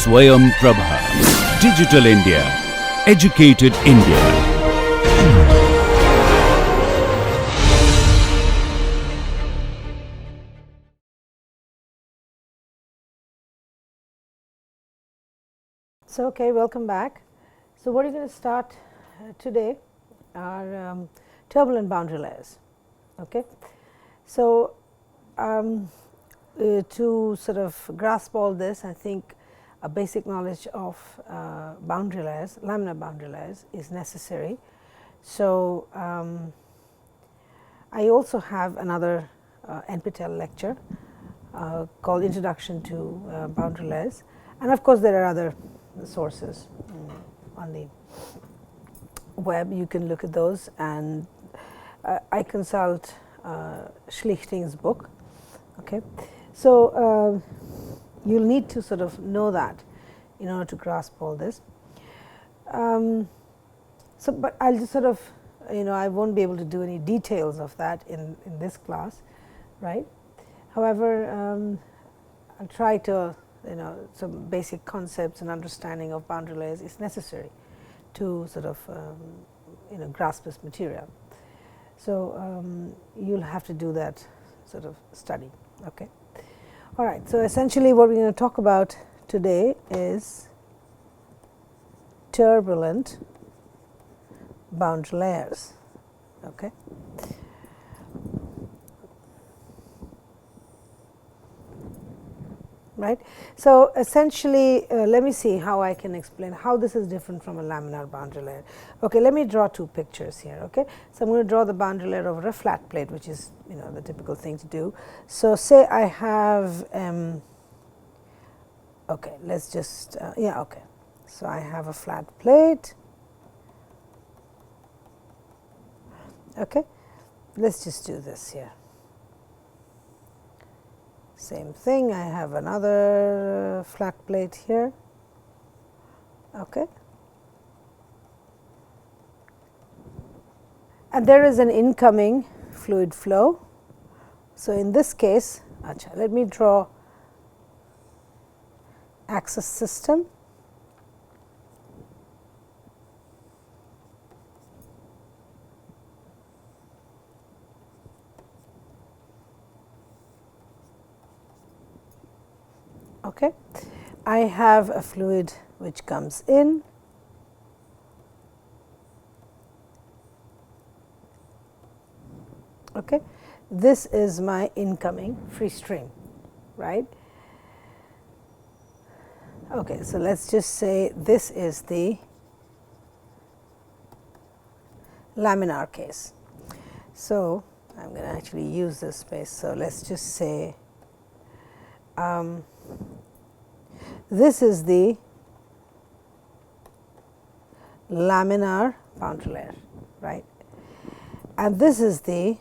SwayamPrabha. Digital India. Educated India. So, okay, welcome back. So, what are you going to start today are turbulent boundary layers. Okay. So, to sort of grasp all this, I think a basic knowledge of boundary layers, laminar boundary layers is necessary. So, I also have another NPTEL lecture called Introduction to Boundary Layers, and of course, there are other sources on the web. You can look at those, and I consult Schlichting's book. Okay, so you'll need to sort of know that in order to grasp all this. So, but I'll just sort of, I won't be able to do any details of that in this class, right? However, I'll try to, some basic concepts and understanding of boundary layers is necessary to sort of, grasp this material. So, you'll have to do that sort of study. Okay. All right. So, essentially what we're going to talk about today is turbulent boundary layers. Okay. Right. So, essentially let me see how I can explain how this is different from a laminar boundary layer. Okay, let me draw two pictures here. Okay. So, I am going to draw the boundary layer over a flat plate, which is the typical thing to do. So, say I have okay, let's just okay. So, I have a flat plate. Okay. Let's just do this here. Same thing, I have another flat plate here. Okay. And there is an incoming fluid flow. So, in this case, let me draw axis system. Okay. I have a fluid which comes in. Okay. This is my incoming free stream, right? Okay, so let's just say this is the laminar case. So, I'm going to actually use this space. So, let's just say this is the laminar boundary layer, right? And this is the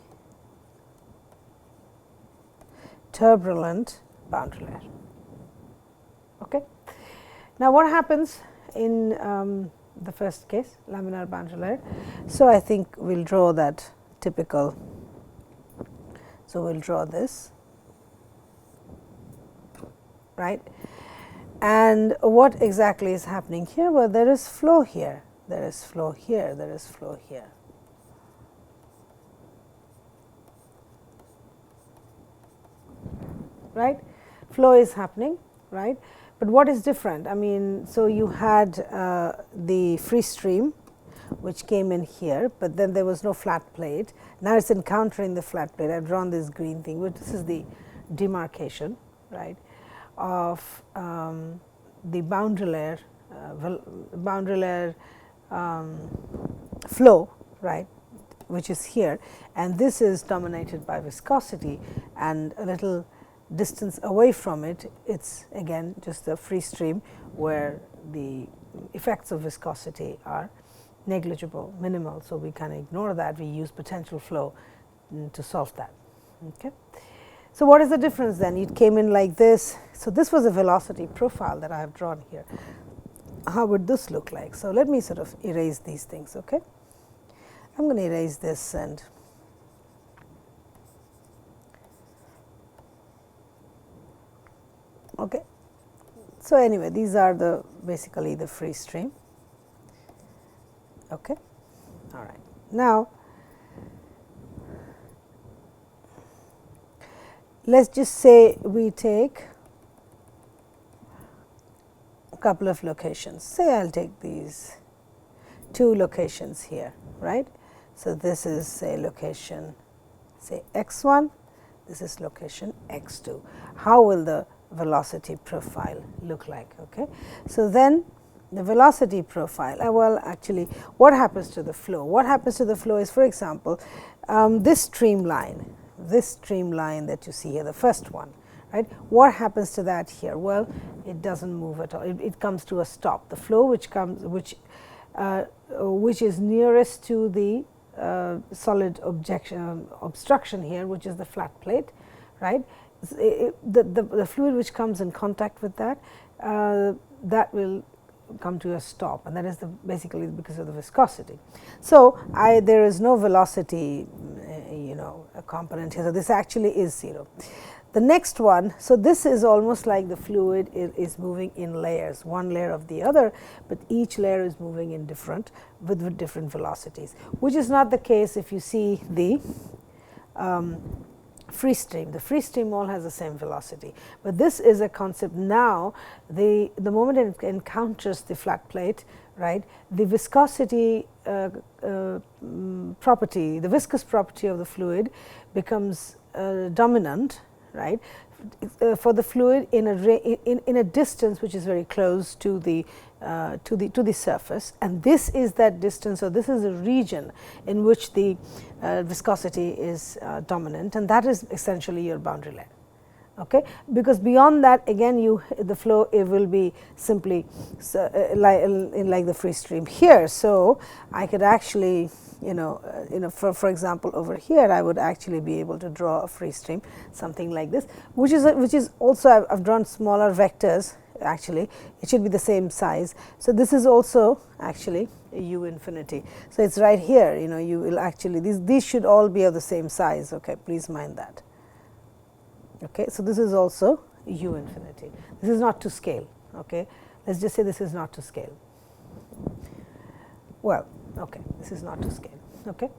turbulent boundary layer. Okay. Now, what happens in the first case, laminar boundary layer? So, I think we'll draw that typical. So, we'll draw this, right? And what exactly is happening here? Well, there is flow here, there is flow here, there is flow here. Right? Flow is happening, right? But what is different? I mean, so you had the free stream which came in here, but then there was no flat plate. Now it's encountering the flat plate. I've drawn this green thing, but this is the demarcation, right, of the boundary layer flow, right, which is here, and this is dominated by viscosity, and a little distance away from it, it's again just a free stream where the effects of viscosity are negligible, minimal. So, we can ignore that, we use potential flow to solve that. Okay. So, what is the difference then? It came in like this. So, this was a velocity profile that I have drawn here. How would this look like? So, let me sort of erase these things. Okay. I am going to erase this and okay. So, anyway, these are the basically the free stream. Okay. All right. Now, let us just say we take a couple of locations. Say I will take these 2 locations here, right. So, this is say location say x 1, this is location x 2. How will the velocity profile look like? Okay. So, then the velocity profile, well actually what happens to the flow? What happens to the flow is, for example, this streamline that you see here, the first one, right. What happens to that here? Well, it does not move at all, it comes to a stop. The flow which is nearest to the solid obstruction here, which is the flat plate, right. The fluid which comes in contact with that, that will come to a stop, and that is basically because of the viscosity. So, there is no velocity a component here. So, this actually is 0. The next one, so this is almost like the fluid is moving in layers, one layer of the other, but each layer is moving in with different velocities, which is not the case if you see the free stream. The free stream all has the same velocity, but this is a concept now. The moment it encounters the flat plate, right, the viscosity property, the viscous property of the fluid becomes dominant, right, for the fluid in a distance which is very close to the surface, and this is that distance, or this is a region in which the viscosity is dominant, and that is essentially your boundary layer. Okay, because beyond that, again the flow it will be simply like the free stream here. So, I could actually for example over here I would actually be able to draw a free stream something like this, which is also I've drawn smaller vectors. Actually, it should be the same size. So, this is also actually a u infinity. So, it is right here, you will actually these should all be of the same size. Okay, please mind that. Okay, so, this is also u infinity. This is not to scale. Okay, let us just say this is not to scale. Well, okay, this is not to scale. Okay.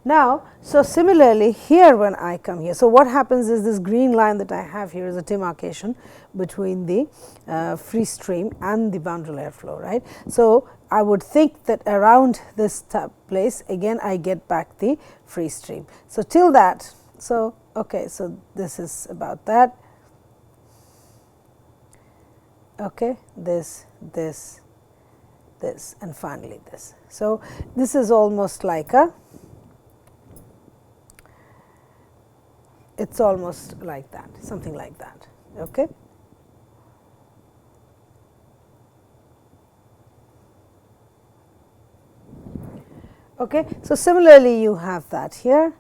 Now, so similarly here when I come here, so what happens is this green line that I have here is a demarcation between the free stream and the boundary layer flow, right. So, I would think that around this place again I get back the free stream. So, till that, so okay, so this is about that. Okay, this, and finally this. So, this is almost like it's almost like that, something like that. Okay. Okay. So, similarly you have that here.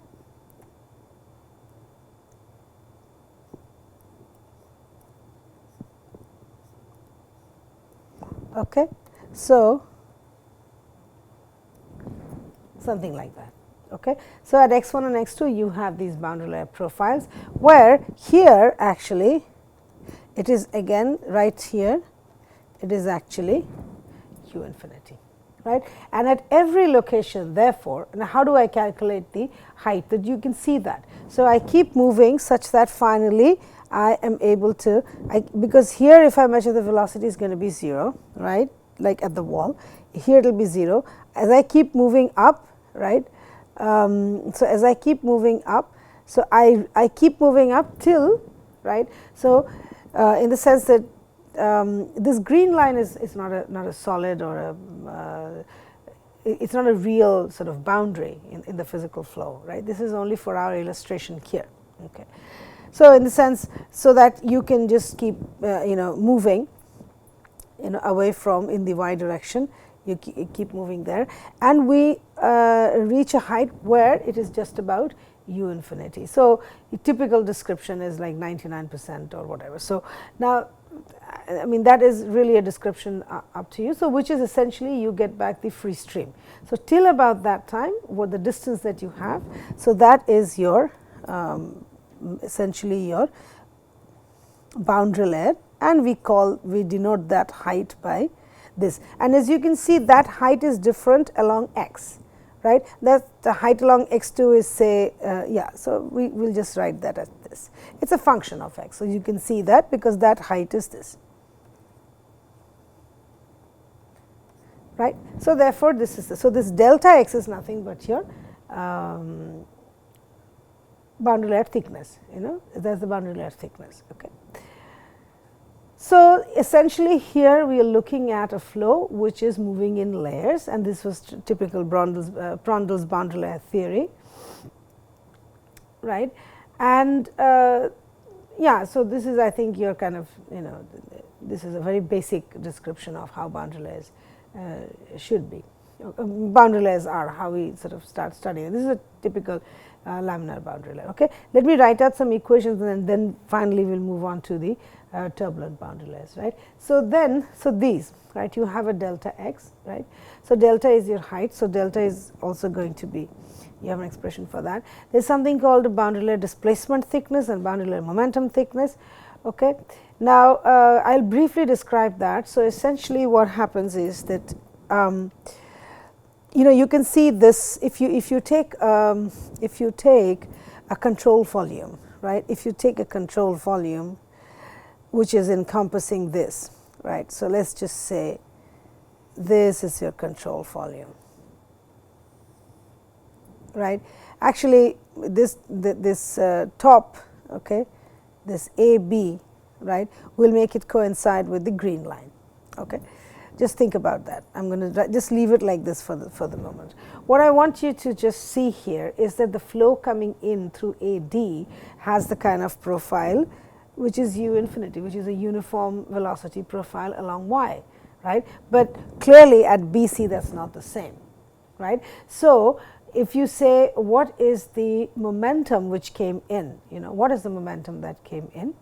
Okay. So, something like that. Okay. So, at x 1 and x 2 you have these boundary layer profiles, where here actually it is again right here it is actually u infinity, right. And at every location therefore, now how do I calculate the height? That you can see that. So, I keep moving such that finally I am able to, because here if I measure the velocity is going to be 0, right, like at the wall, here it will be 0. As I keep moving up, right. So, as I keep moving up, so I keep moving up till, right. So, in the sense that this green line is not a solid or it's not a real sort of boundary in the physical flow, right. This is only for our illustration here. Okay. So, in the sense, so that you can just keep moving away from in the y direction, you keep moving there, and we reach a height where it is just about u infinity. So, the typical description is like 99% or whatever. So, now I mean that is really a description up to you. So, which is essentially you get back the free stream. So, till about that time what the distance that you have, so that is your essentially your boundary layer and we denote that height by this. And as you can see, that height is different along x, right. That the height along x2 is, say, so we will just write that as this. It is a function of x. So, you can see that because that height is this, right. So, therefore, this is so this delta x is nothing but your boundary layer thickness, that is the boundary layer thickness. Okay. So, essentially here we are looking at a flow which is moving in layers, and this was typical Prandtl's boundary layer theory, right. And so this is, I think, your kind of, this is a very basic description of how boundary layers should be. Boundary layers are how we sort of start studying. This is a typical laminar boundary layer. Okay. Let me write out some equations, and then finally we will move on to the turbulent boundary layers, right. So, these, right, you have a delta x, right. So, delta is your height. So, delta is also going to be, you have an expression for that. There is something called a boundary layer displacement thickness and boundary layer momentum thickness. Okay. Now, I will briefly describe that. So, essentially what happens is that you can see this if you take a control volume, right. If you take a control volume which is encompassing this, right. So, let us just say this is your control volume, right. Actually, this top, okay, this AB, right, will make it coincide with the green line. Okay. Just think about that. I am going to just leave it like this for the moment. What I want you to just see here is that the flow coming in through AD has the kind of profile which is u infinity, which is a uniform velocity profile along y, right. But clearly at BC that is not the same, right. So, if you say what is the momentum which came in, what is the momentum that came in,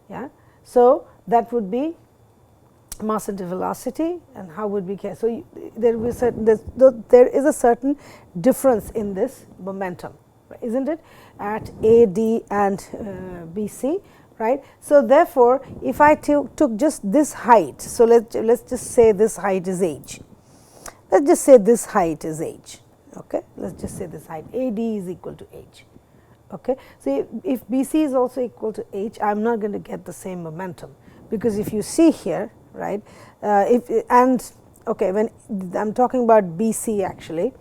yeah. So, that would be mass into velocity, and how would we care? So, there is a certain difference in this momentum, is not it, at AD and BC, right. So, therefore, if I took just this height, so let us just say this height is h, let us just say this height is h, okay. Let us just say this height AD is equal to h. Okay. So, if BC is also equal to h, I am not going to get the same momentum, because if you see here, right, when I am talking about BC actually.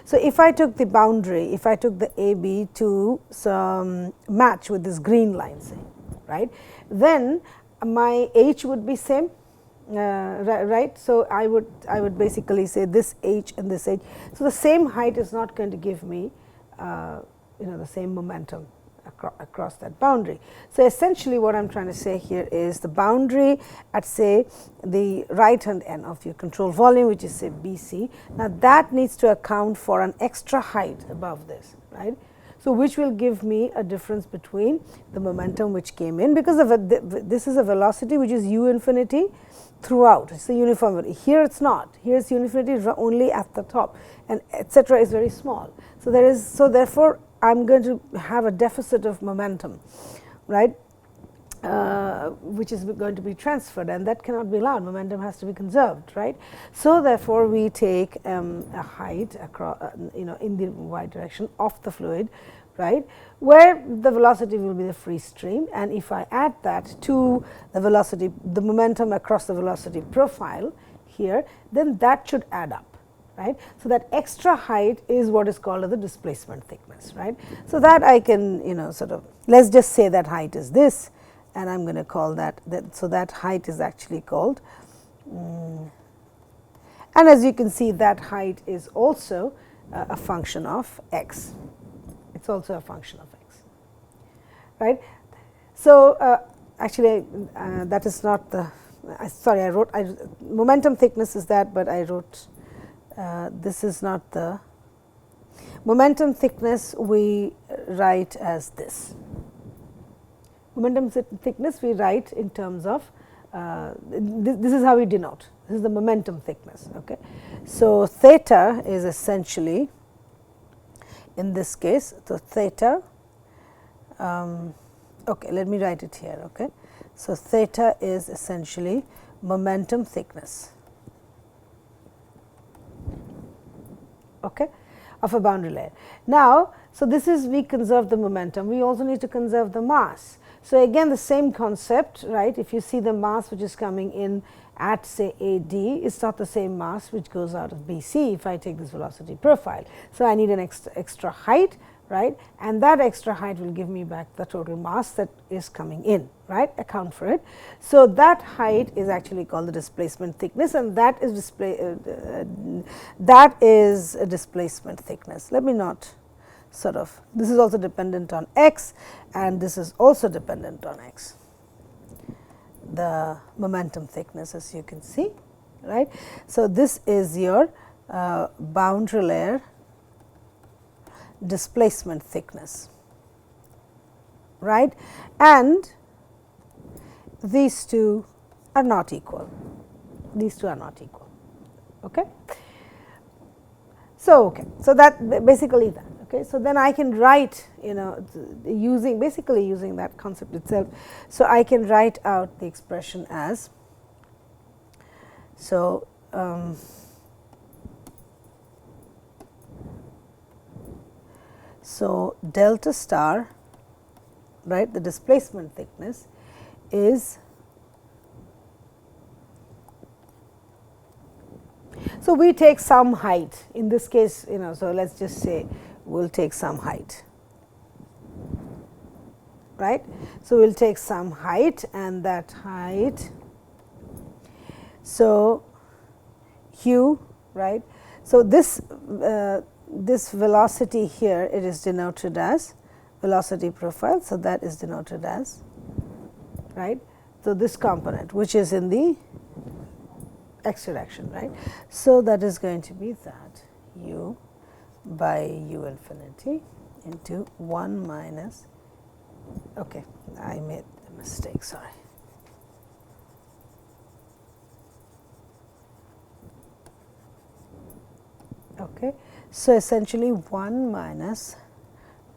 So, if I took the boundary, if I took the AB to some match with this green line, say, right, then my h would be same, right. So, I would basically say this h and this h. So, the same height is not going to give me the same momentum across that boundary. So, essentially what I am trying to say here is the boundary at, say, the right hand end of your control volume, which is, say, BC. Now, that needs to account for an extra height above this, right. So, which will give me a difference between the momentum which came in, because this is a velocity which is u infinity throughout. It is a uniform. Here it is not. Here is u infinity only at the top, and etc. is very small. So, therefore, I am going to have a deficit of momentum, right, which is going to be transferred, and that cannot be allowed. Momentum has to be conserved, right. So, therefore, we take a height across, in the y direction of the fluid, right, where the velocity will be the free stream, and if I add that to the velocity, the momentum across the velocity profile here, then that should add up. Right. So, that extra height is what is called as the displacement thickness, right. So, that I can sort of, let us just say that height is this, and I am going to call that, so that height is actually called, and as you can see, that height is also a function of x, it is also a function of x, right. So, actually that is not the, sorry, I wrote momentum thickness is that, but I wrote this is not the momentum thickness, we write as this. Momentum thickness we write in terms of this is how we denote, this is the momentum thickness. Okay. So, theta is essentially in this case, so theta Okay, let me write it here. Okay, so theta is essentially momentum thickness, okay, of a boundary layer. Now, so this is, we conserve the momentum, we also need to conserve the mass. So again the same concept, right? If you see the mass which is coming in at say AD, it's not the same mass which goes out of BC if I take this velocity profile. So I need an extra height, right, and that extra height will give me back the total mass that is coming in, right, account for it. So that height is actually called the displacement thickness, and that is a displacement thickness. Let me not sort of, this is also dependent on x and this is also dependent on x, the momentum thickness, as you can see, right. So this is your boundary layer displacement thickness, right, and these two are not equal, these two are not equal. Okay. So, okay, so that basically that. Okay, so then I can write, you know, using basically using that concept itself. So I can write out the expression as, so so delta star, right, the displacement thickness is, so we take some height in this case, you know, so let's just say we'll take some height, right. So we'll take some height, and that height, so u, right. So this this velocity here, it is denoted as velocity profile. So that is denoted as, right. So this component which is in the x direction, right. So that is going to be that u by u infinity into 1 minus, okay, I made a mistake, sorry. Okay, so essentially 1 minus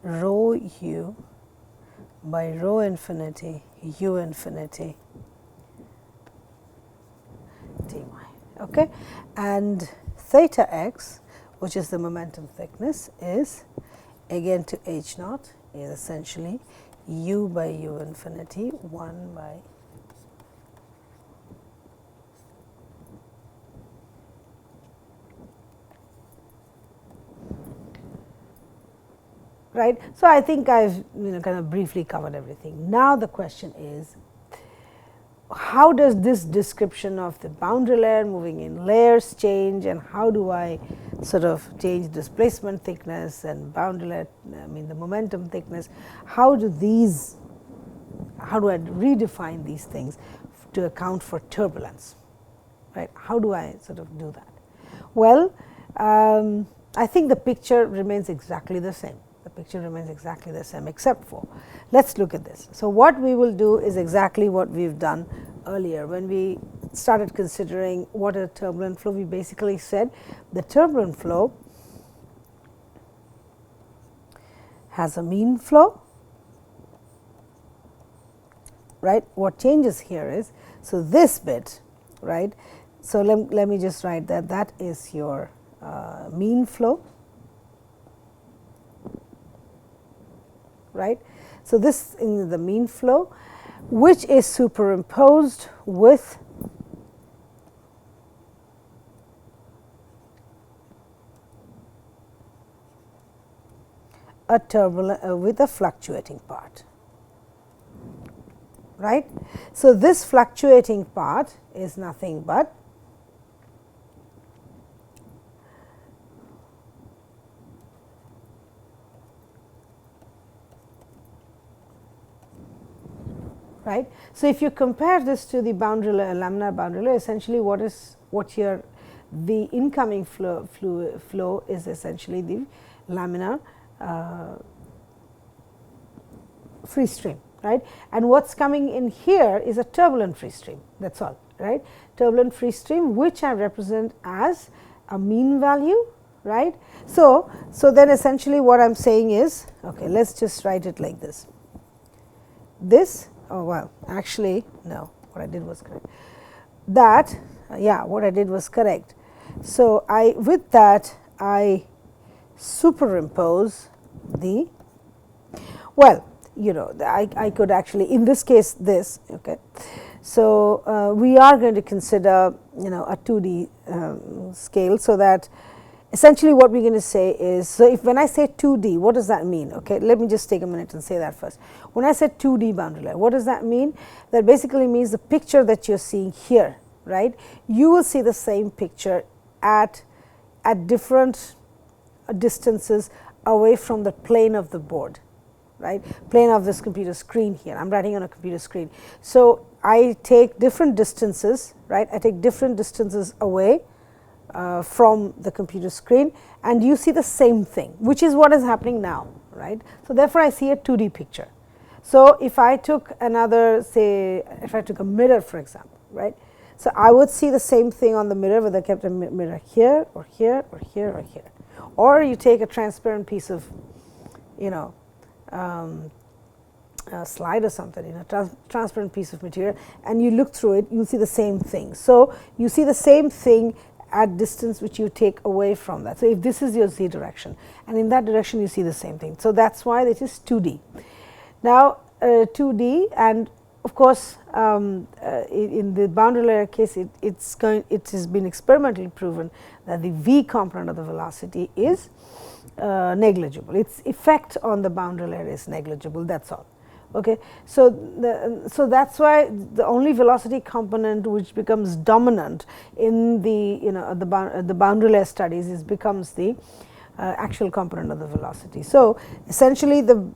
rho u by rho infinity u infinity dy, okay, and theta x, which is the momentum thickness, is again to h naught, is essentially u by u infinity 1 by right. So I think I've, you know, kind of briefly covered everything. Now the question is, how does this description of the boundary layer moving in layers change, and how do I sort of change displacement thickness and boundary layer, I mean the momentum thickness, how do these, how do I redefine these things to account for turbulence, right? How do I sort of do that? Well, I think the picture remains exactly the same. The picture remains exactly the same, except for, let's look at this. So what we will do is exactly what we've done earlier when we started considering what a turbulent flow. We basically said the turbulent flow has a mean flow, right. What changes here is, so this bit, right. So let me just write that, that is your mean flow, right. So this is the mean flow, which is superimposed with a turbulent with a fluctuating part, right. So this fluctuating part is nothing but right. So if you compare this to the boundary layer, laminar boundary layer, essentially what here the incoming flow is essentially the laminar free stream, right. And what's coming in here is a turbulent free stream, that's all, right. Turbulent free stream, which I represent as a mean value, right. So then essentially what I'm saying is, okay, let's just write it like this. this, oh well, actually no, what I did was correct. That, yeah, what I did was correct. So, with that I superimpose the, well, you know, I could actually, in this case, this, okay. So, we are going to consider, you know, a 2D scale. So, that essentially what we are going to say is, so if when I say 2D, what does that mean? Okay, let me just take a minute and say that first. When I said 2D boundary layer, what does that mean? That basically means the picture that you are seeing here, right, you will see the same picture at different distances away from the plane of the board, right, plane of this computer screen here. I am writing on a computer screen. So, I take different distances, right, I take different distances away from the computer screen, and you see the same thing, which is what is happening now, right. So, therefore, I see a 2D picture. So, if I took another, say, if I took a mirror, for example, right. So, I would see the same thing on the mirror, whether I kept a mirror here or here or here or here, or you take a transparent piece of, you know, a slide or something, you know, transparent piece of material, and you look through it, you will see the same thing. So, you see the same thing at distance which you take away from that. So, if this is your z direction, and in that direction you see the same thing. So, that is why it is 2D. Now, 2D, and of course, in the boundary layer case, it has been experimentally proven that the v component of the velocity is negligible. Its effect on the boundary layer is negligible, that is all. Okay. So, that is why the only velocity component which becomes dominant in the, you know, the boundary layer studies becomes the actual component of the velocity. So, essentially the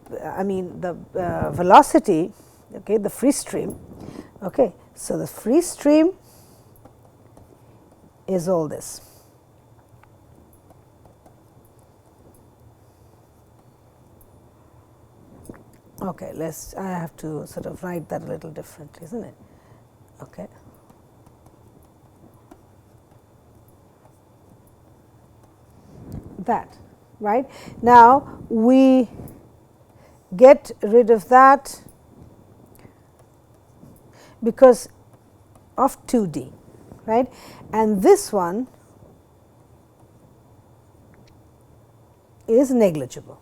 velocity, okay, the free stream, okay. So, the free stream is all this. Okay, I have to sort of write that a little differently, isn't it? Okay. That, right. Now, we get rid of that because of 2D, right, and this one is negligible.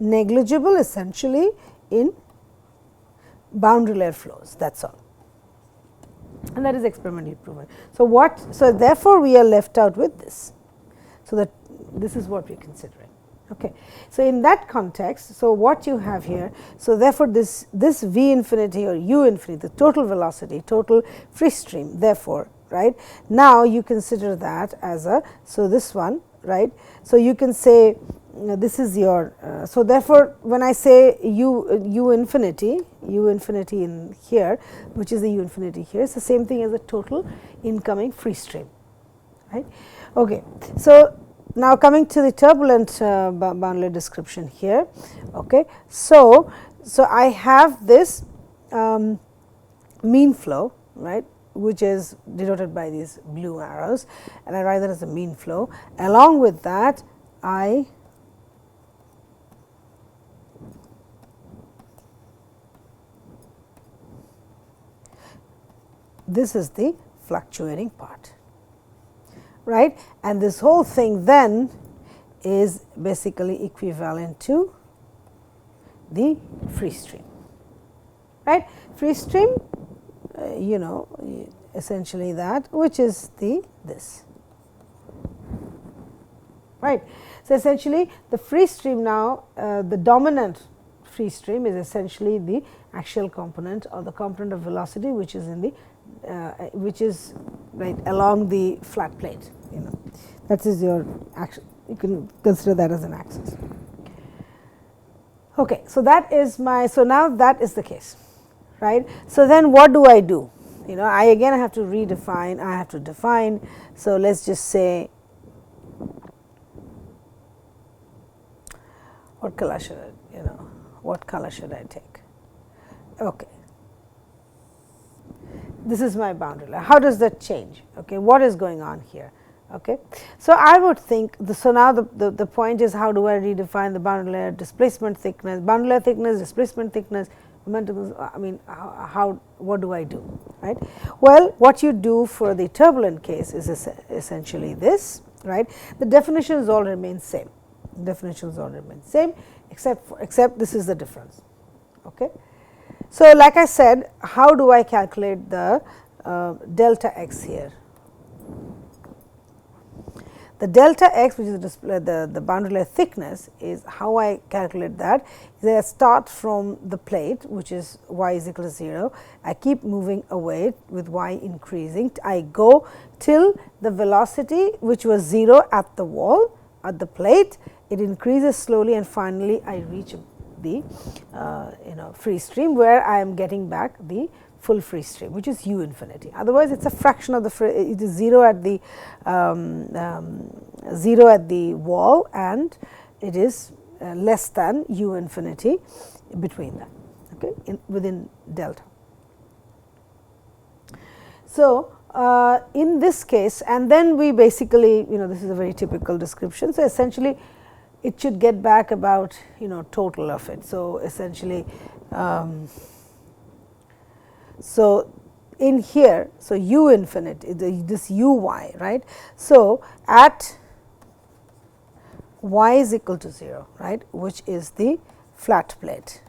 Negligible essentially in boundary layer flows, that is all, and that is experimentally proven. So, therefore, we are left out with this. So, that this is what we are considering. Okay. So, in that context, so what you have here, so therefore, this v infinity or u infinity, the total velocity, total free stream, therefore, right, now you consider that as a, so this one, right. So, you can say this is your, so therefore, when I say u infinity in here, which is the u infinity here, it's the same thing as the total incoming free stream, right. Okay. So, now coming to the turbulent boundary layer description here, okay. So, I have this mean flow, right, which is denoted by these blue arrows, and I write that as a mean flow. Along with that, this is the fluctuating part, right, and this whole thing then is basically equivalent to the free stream, right. Free stream, you know, essentially that, which is this, right. So, essentially the free stream now, the dominant free stream is essentially the axial component or the component of velocity which is in the which is right along the flat plate, you know, that is your action, you can consider that as an axis. Okay. So, that is my, so now that is the case, right. So, then what do I do? You know, I again have to redefine, I have to define. So, let us just say, what color should I, you know, what color should I take? Okay. This is my boundary layer. How does that change? Okay, what is going on here? Okay. So, I would think so now the point is, how do I redefine the boundary layer displacement thickness, boundary layer thickness, displacement thickness, momentum, I mean what do I do, right? Well, what you do for the turbulent case is essentially this, right. The definitions all remain same, except this is the difference. Okay. So, like I said, how do I calculate the delta x here? The delta x, which is the boundary layer thickness, is how I calculate that. I start from the plate, which is y is equal to 0. I keep moving away with y increasing. I go till the velocity, which was 0 at the wall, at the plate. It increases slowly, and finally, I reach the free stream, where I am getting back the full free stream, which is u infinity. Otherwise, it is a fraction of the it is 0 at the 0 at the wall, and it is less than u infinity between that, okay, within delta. So, in this case, and then we basically, this is a very typical description. So, essentially it should get back about total of it. So, essentially so in here, so u infinity, this u y, right. So, at y is equal to 0, right, which is the flat plate,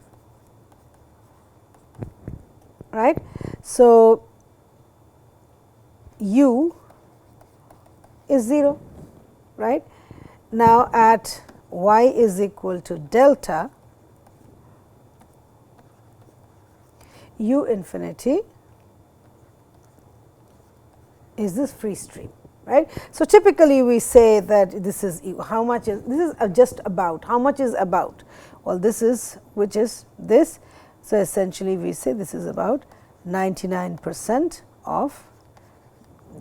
right. So, u is 0, right. Now, at y is equal to delta, u infinity is this free stream, right. So, typically we say that this is how much is, this is just about, how much is about, well this is, which is this. So, essentially we say this is about 99% of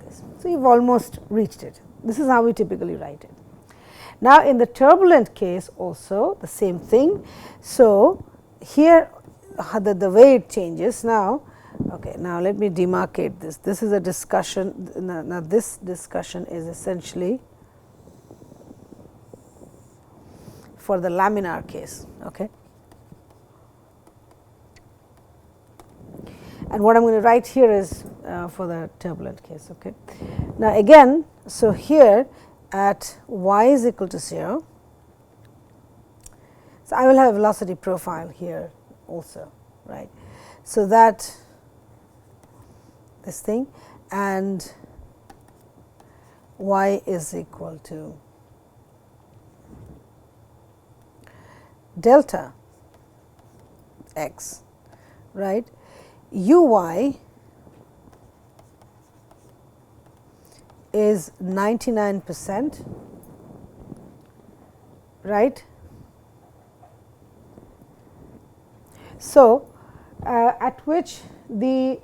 this. So, you have almost reached it. This is how we typically write it. Now, in the turbulent case also the same thing. So, here the way it changes now. Okay, now let me demarcate this. This is a discussion. Now, this discussion is essentially for the laminar case. Okay, and what I am going to write here is for the turbulent case. Okay, now again, so here at y is equal to 0. So, I will have a velocity profile here also, right. So, that this thing, and y is equal to delta x, right. U y is 99%, right. So, at which the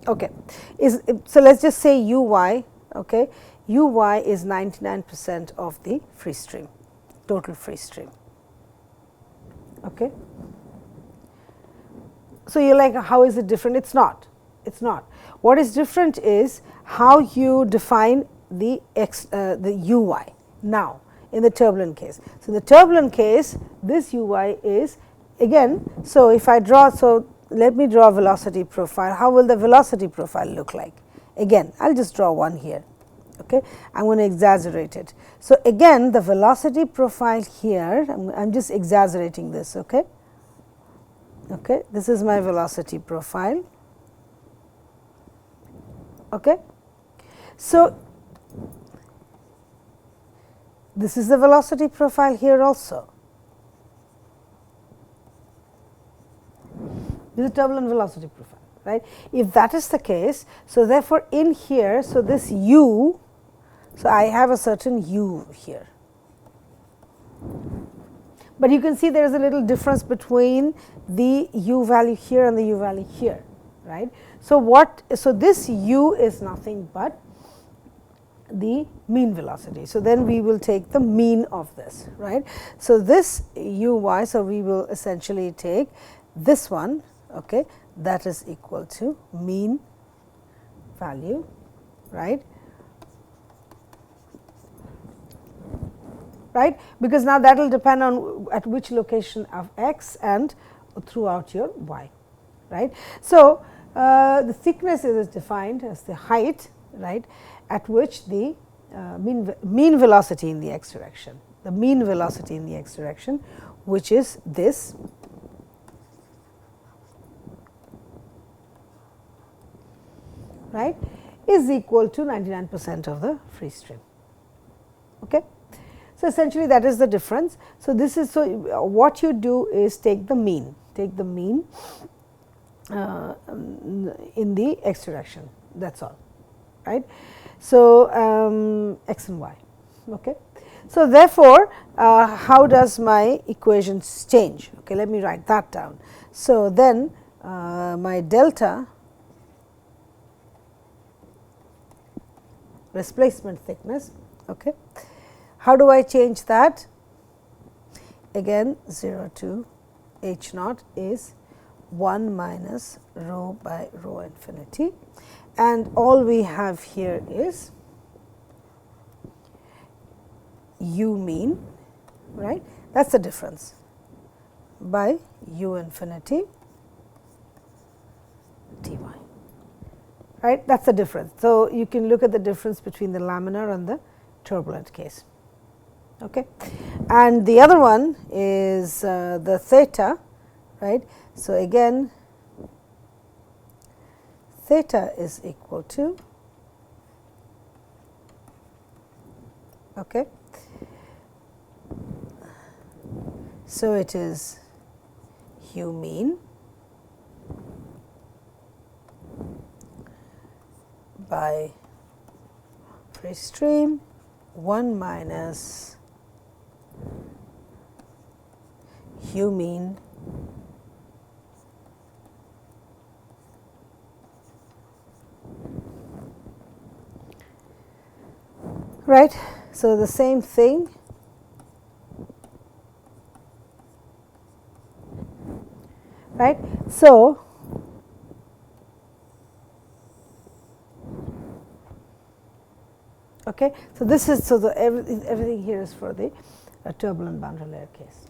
okay is, so let us just say u y, okay, u y is 99% of the free stream, total free stream. Okay. So, you are like, how is it different? It is not, it is not. What is different is how you define the u y now in the turbulent case. So, in the turbulent case, this u y is again, so if I draw, so let me draw a velocity profile. How will the velocity profile look like? Again, I will just draw one here. Okay, I am going to exaggerate it. So, again the velocity profile here, I am just exaggerating this. Okay. Okay, this is my velocity profile. Okay. So, this is the velocity profile here also. This is turbulent velocity profile, right. If that is the case, so therefore, in here, so this u, so I have a certain u here, but you can see there is a little difference between the u value here and the u value here, right. So, what, so this u is nothing but the mean velocity. So, then we will take the mean of this, right. So, this u y, so we will essentially take this one, okay, that is equal to mean value, right. right, because now that will depend on at which location of x and throughout your y, right. So, the thickness is defined as the height, right, at which the mean velocity in the x direction, the mean velocity in the x direction, which is this, right, is equal to 99% of the free stream. Okay. So, essentially that is the difference. So, this is, so what you do is take the mean in the x direction, that is all, right. So, x and y. Okay. So, therefore, how does my equations change? Okay, let me write that down. So, then my delta displacement thickness, okay. How do I change that? Again 0 to h naught is 1 minus rho by rho infinity, and all we have here is u mean, right, that is the difference, by u infinity Ty, right, that is the difference. So, you can look at the difference between the laminar and the turbulent case. Okay. And the other one is the theta, right. So, again theta is equal to, okay. So, it is u mean by free stream 1 minus u mean right. So, the same thing, right. So, okay. So, this is, so the everything here is for the turbulent boundary layer case.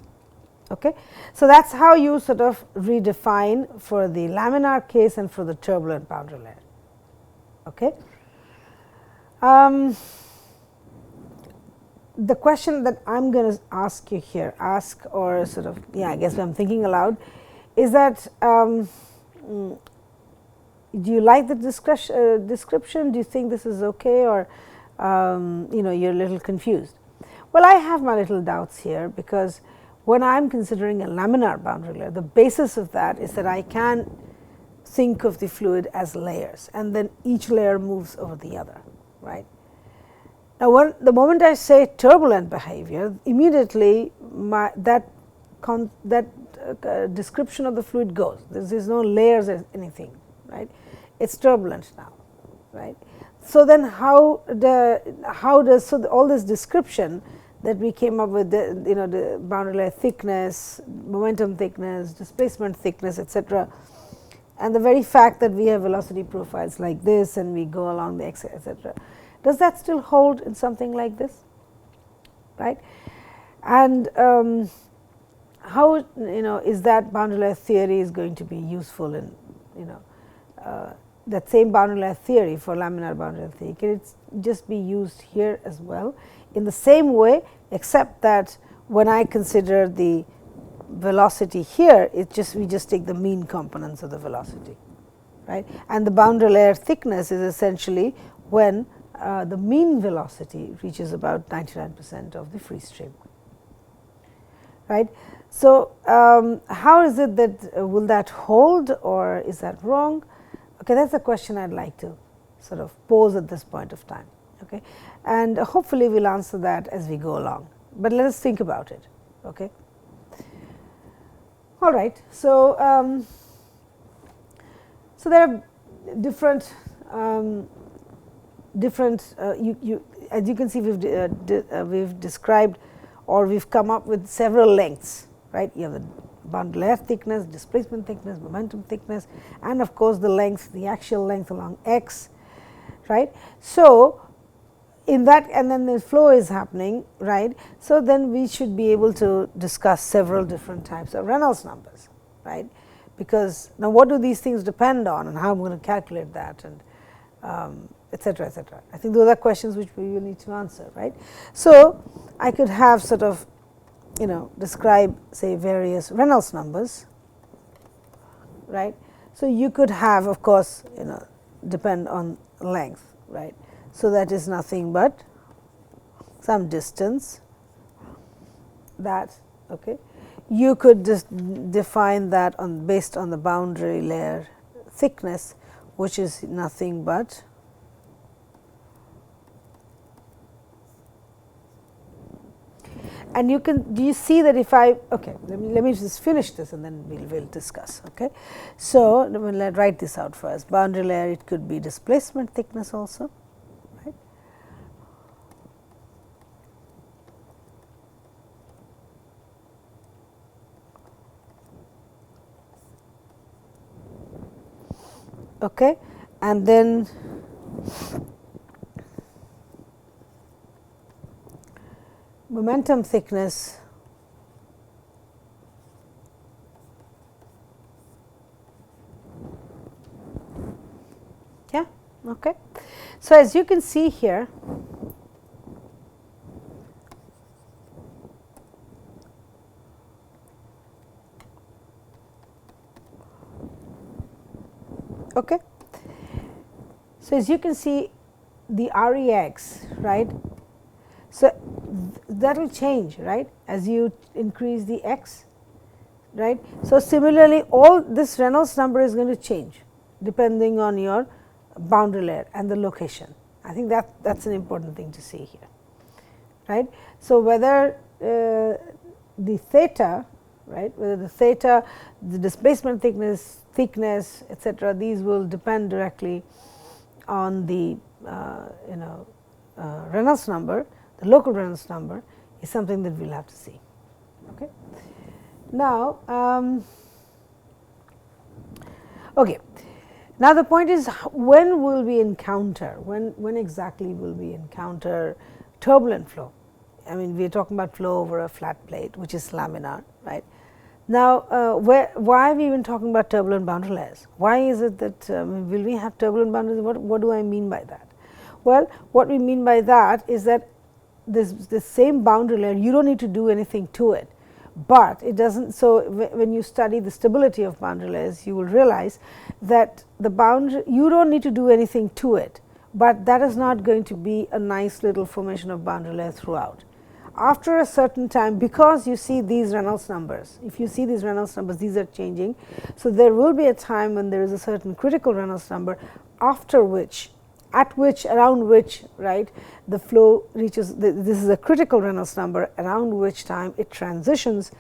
Okay. So, that is how you sort of redefine for the laminar case and for the turbulent boundary layer. Okay. The question that I am going to ask you here, ask or sort of, yeah, I guess I am thinking aloud, is that do you like the description? Do you think this is okay, or you know, you are a little confused? Well, I have my little doubts here, because when I am considering a laminar boundary layer, the basis of that is that I can think of the fluid as layers, and then each layer moves over the other, right. Now, the moment I say turbulent behavior, immediately that description of the fluid goes. There is no layers or anything, right. It is turbulent now, right. So, then how does, so all this description that we came up with, the, you know, the boundary layer thickness, momentum thickness, displacement thickness, etc., and the very fact that we have velocity profiles like this and we go along the x, etc., does that still hold in something like this, right? And how, you know, is that boundary layer theory is going to be useful in, you know, that same boundary layer theory for laminar boundary layer theory, can it just be used here as well in the same way, except that when I consider the velocity here, it just, we just take the mean components of the velocity, right, and the boundary layer thickness is essentially when the mean velocity reaches about 99% of the free stream, right. So, how is it that will that hold, or is that wrong? Okay, that is a question I would like to sort of pose at this point of time, okay, and hopefully we will answer that as we go along, but let us think about it. Okay. All right. So, so there are different as you can see, we've described, or we've come up with several lengths, right. You have the boundary layer thickness, displacement thickness, momentum thickness, and of course, the length, the axial length along x, right. So, in that, and then the flow is happening, right. So, then we should be able to discuss several different types of Reynolds numbers, right, because now what do these things depend on and how I am going to calculate that, and etcetera, etcetera. I think those are questions which we will need to answer, right. So, I could have sort of describe say various Reynolds numbers, right. So, you could have of course depend on length, right. So, that is nothing but some distance that you could just define that based on the boundary layer thickness, which is nothing but and do you see that if I let me just finish this and then we'll discuss. So, let's write this out first. Boundary layer, it could be displacement thickness also, right. And then momentum thickness So, as you can see here, so as you can see the REX, right. So, that will change, right, as you increase the x, right. So, similarly all this Reynolds number is going to change depending on your boundary layer and the location. I think that is an important thing to see here, right. So, whether the theta, right, whether the theta, the displacement thickness etcetera, these will depend directly on the Reynolds number. The local Reynolds number is something that we will have to see. Now, now the point is, when will we encounter, when exactly will we encounter turbulent flow? I mean, we are talking about flow over a flat plate, which is laminar, right. Now, why are we even talking about turbulent boundary layers? Why is it that will we have turbulent boundaries? What do I mean by that? Well, what we mean by that is that this same boundary layer, you don't need to do anything to it, but it doesn't. So, when you study the stability of boundary layers, you will realize that the boundary, you don't need to do anything to it, but that is not going to be a nice little formation of boundary layer throughout. After a certain time, because you see these Reynolds numbers, if you see these Reynolds numbers, these are changing. So, there will be a time when there is a certain critical Reynolds number, after which, around which, right, the flow reaches, this is a critical Reynolds number, around which time it transitions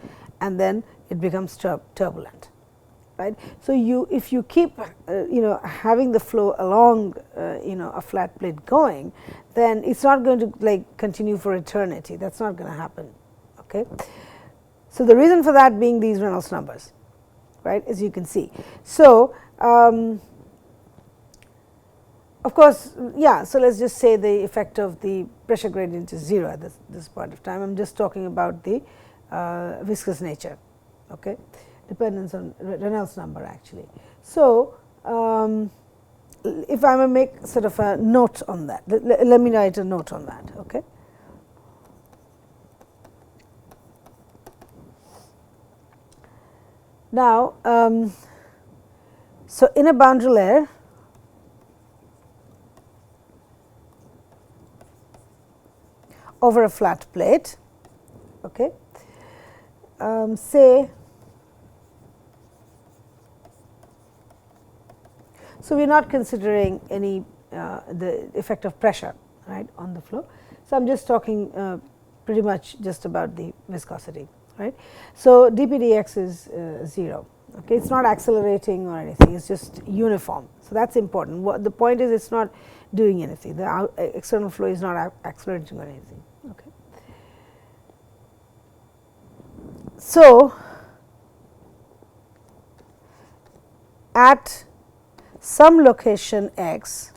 and then it becomes turbulent, right. So, if you keep having the flow along a flat plate going, then it is not going to continue for eternity. That is not going to happen. So, the reason for that being these Reynolds numbers, right, as you can see. So, of course, so let us just say the effect of the pressure gradient is 0 at this point of time. I am just talking about the viscous nature, dependence on Reynolds number actually. So, if I may make sort of a note on that, let me write a note on that. Now, so in a boundary layer, over a flat plate, say, so we are not considering any the effect of pressure, right, on the flow. So, I am just talking pretty much just about the viscosity, right. So, dP dx is 0, it is not accelerating or anything, it is just uniform. So, that is important. What the point is, it is not doing anything, the external flow is not accelerating or anything. So, at some location x,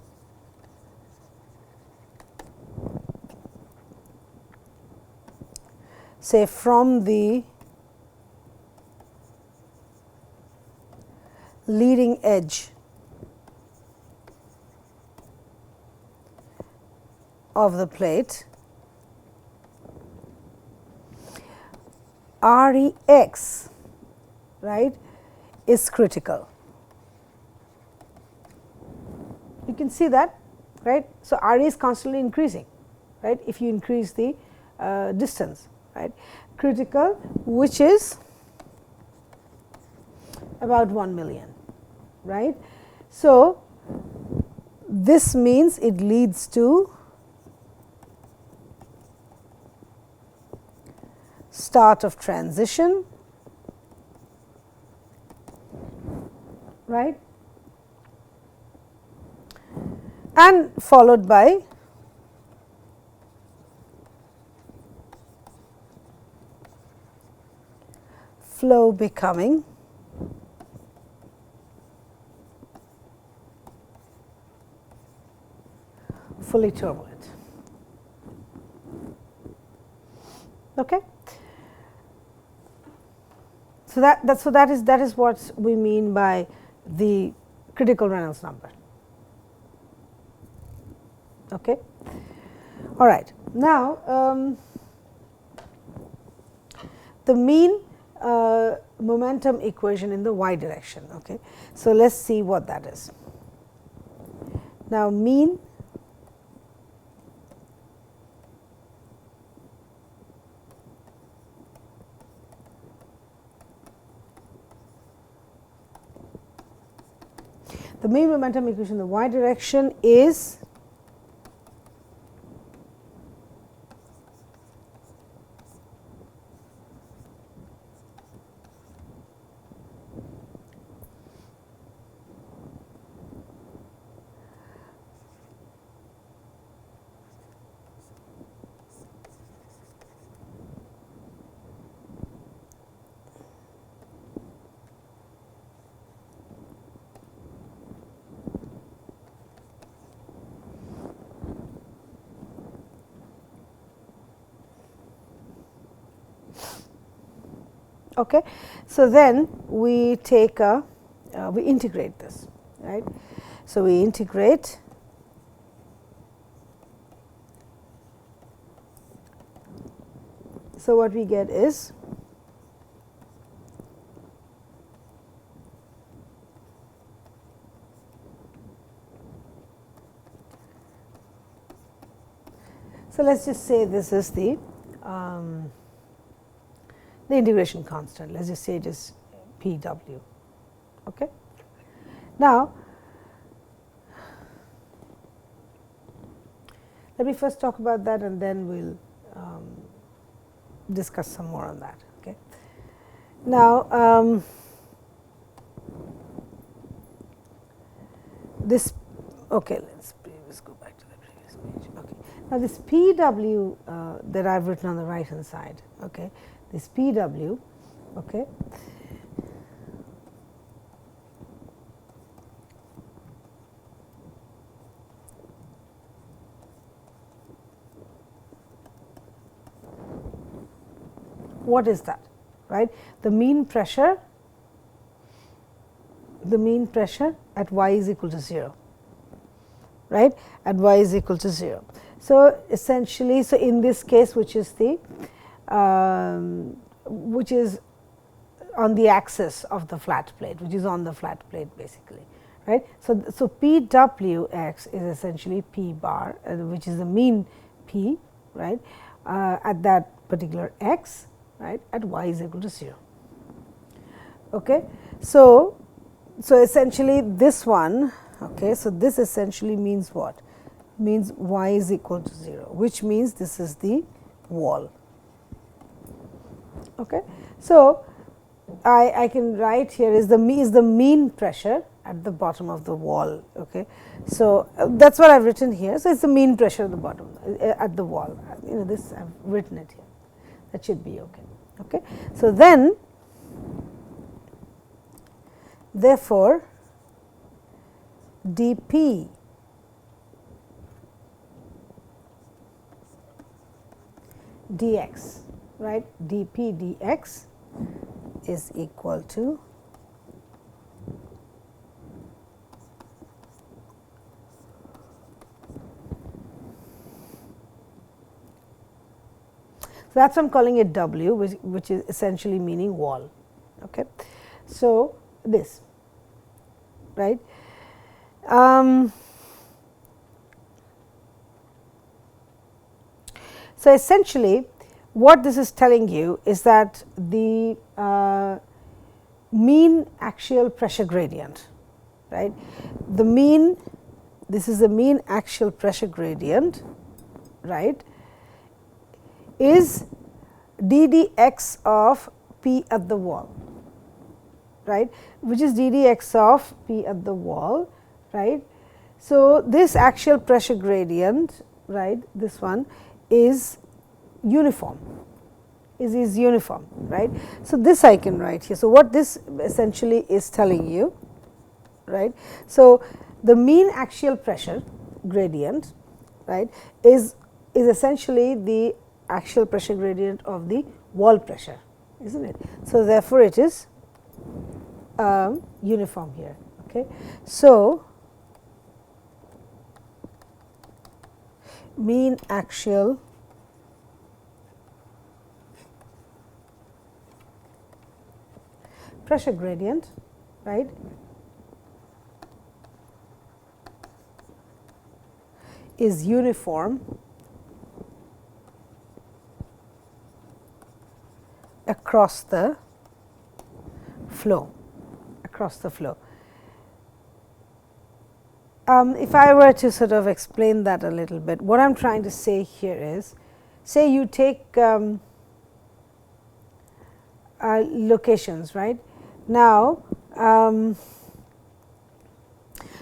say from the leading edge of the plate, Rex, right, is critical. You can see that, right. So, Re is constantly increasing, right, if you increase the distance, right, critical, which is about 1 million, right. So, this means it leads to start of transition, right, and followed by flow becoming fully turbulent. Okay. So, that is what we mean by the critical Reynolds number. Okay. All right. Now, the mean momentum equation in the y direction. Okay. So, let us see what that is. Now, mean the mean momentum equation in the y direction is okay. So, then we take a we integrate this, right. So, we integrate so what we get is so let us just say this is the integration constant. Let us just say it is P w. Okay. Now, let me first talk about that and then we will discuss some more on that. Okay. Now, this okay, let's go back to the previous page. Okay. Now, this P w that I have written on the right hand side, okay, this P w, okay, what is that, right? The mean pressure at y is equal to 0, right, at y is equal to 0. So, essentially, so in this case, which is the which is on the axis of the flat plate, which is on the flat plate basically, right. So, P w x is essentially P bar, which is the mean P, right, at that particular x, right, at y is equal to 0. Okay. So, essentially this one, okay, so this essentially means what? Means y is equal to 0, which means this is the wall. Okay. So, I can write here is the mean pressure at the bottom of the wall. Okay. So, that is what I have written here. So, it is the mean pressure at the bottom at the wall, you know, this I have written it here, that should be okay. Okay. So, then therefore, dP dx, right, dP dx is equal to so that's why I'm calling it W, which is essentially meaning wall. Okay. So, this, right. So, essentially what this is telling you is that the mean axial pressure gradient, right, the mean, this is the mean axial pressure gradient, right, is ddx of P at the wall, right, which is ddx of P at the wall, right. So, this axial pressure gradient, right, this one is uniform, is uniform, right. So, this I can write here. So, what this essentially is telling you, right. So, the mean axial pressure gradient, right, is essentially the axial pressure gradient of the wall pressure, isn't it. So, therefore, it is uniform here. Okay. So, mean axial pressure gradient, right, is uniform across the flow, if I were to sort of explain that a little bit, what I am trying to say here is, say you take locations, right. Now,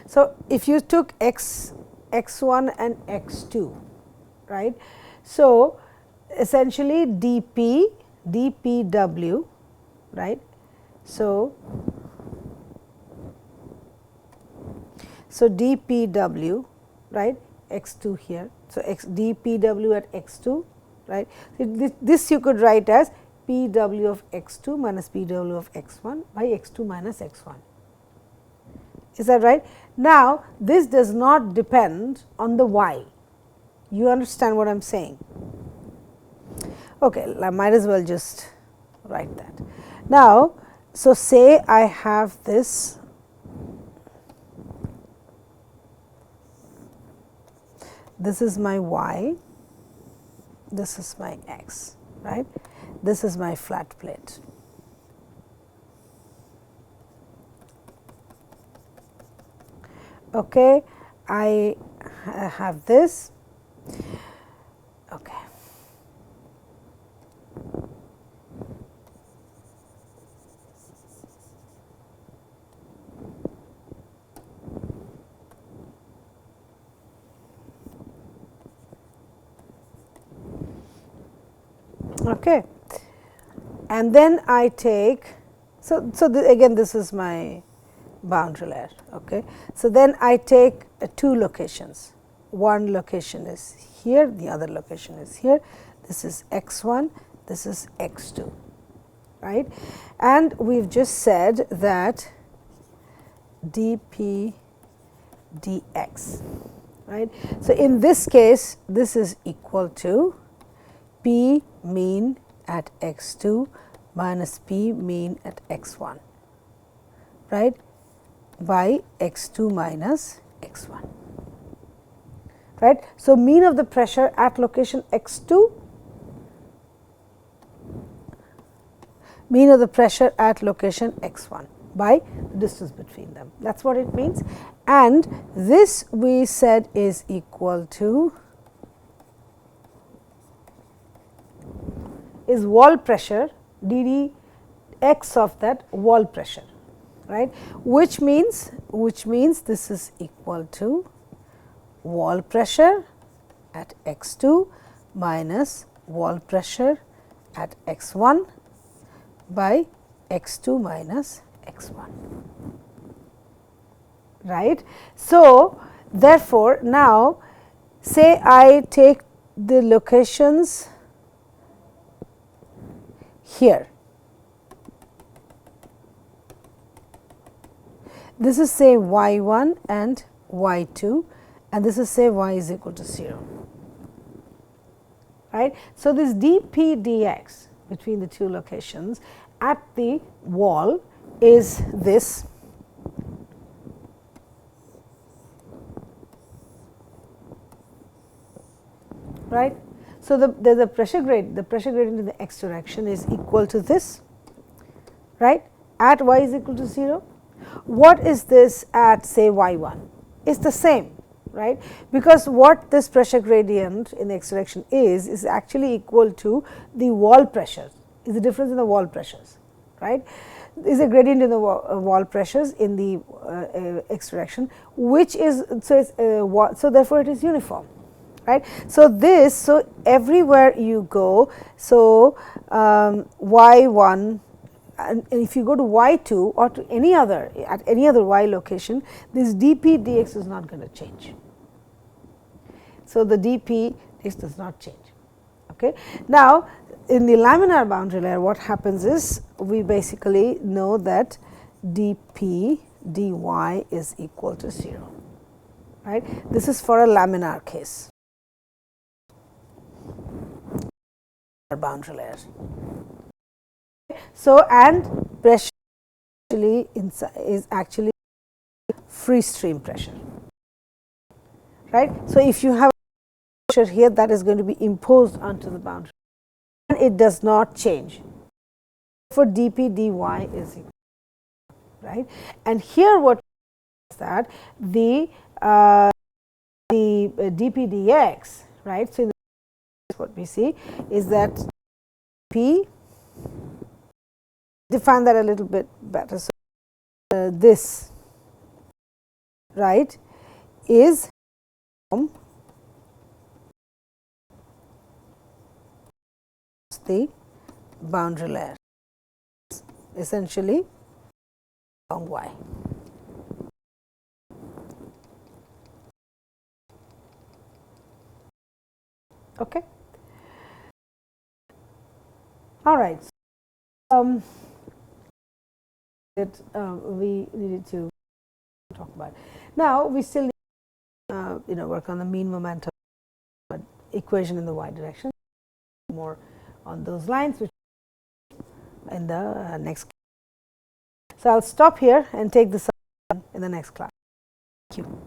so if you took x1 and x2, right. So, essentially dpw, right. So, dpw, right, x2 here. So, dpw at x2, right. This you could write as pw of x2 minus pw of x1 by x2 minus x1. Is that right? Now, this does not depend on the y. You understand what I am saying? Okay, I might as well just write that. Now, so say I have this, this is my y, this is my x, right. This is my flat plate. Okay, I have this. Okay. Okay. And then I take, again this is my boundary layer. Okay. So, then I take two locations, one location is here, the other location is here, this is x1, this is x2, right. And we have just said that dp dx, right. So, in this case this is equal to p mean at x2 minus p mean at x1, right, by x2 minus x1, right. So, mean of the pressure at location x2, mean of the pressure at location x1 by the distance between them, that is what it means. And this we said is equal to is wall pressure dd x of that wall pressure, right, which means this is equal to wall pressure at x2 minus wall pressure at x1 by x2 minus x1, right. So, therefore, now say I take the locations here. This is say y1 and y2, and this is say y is equal to 0. Right. So, this dp dx between the two locations at the wall is this, right. So, the pressure gradient in the x direction is equal to this, right, at y is equal to 0. What is this at say y1? It's the same, right, because what this pressure gradient in the x direction is actually equal to the wall pressures, is the difference in the wall pressures, right. Is a gradient in the wall pressures in the x direction, which is so therefore it is uniform, right. So everywhere you go, so y1, and if you go to y2 or to any other at any other y location, this dp dx is not going to change. So, the dp dx does not change. Okay. Now, in the laminar boundary layer, what happens is we basically know that dp dy is equal to 0, right. This is for a laminar case, boundary layers. So, and pressure is actually free stream pressure, right. So, if you have pressure here, that is going to be imposed onto the boundary and it does not change. For dp dy is equal, right. And here what is that the dp dx, right. So, in what we see is that p, define that a little bit better. So, this, right, is the boundary layer, essentially along y. Okay. All right. That we needed to talk about. Now, we still need work on the mean momentum equation in the y direction, more on those lines, which in the next class. So, I will stop here and take this in the next class. Thank you.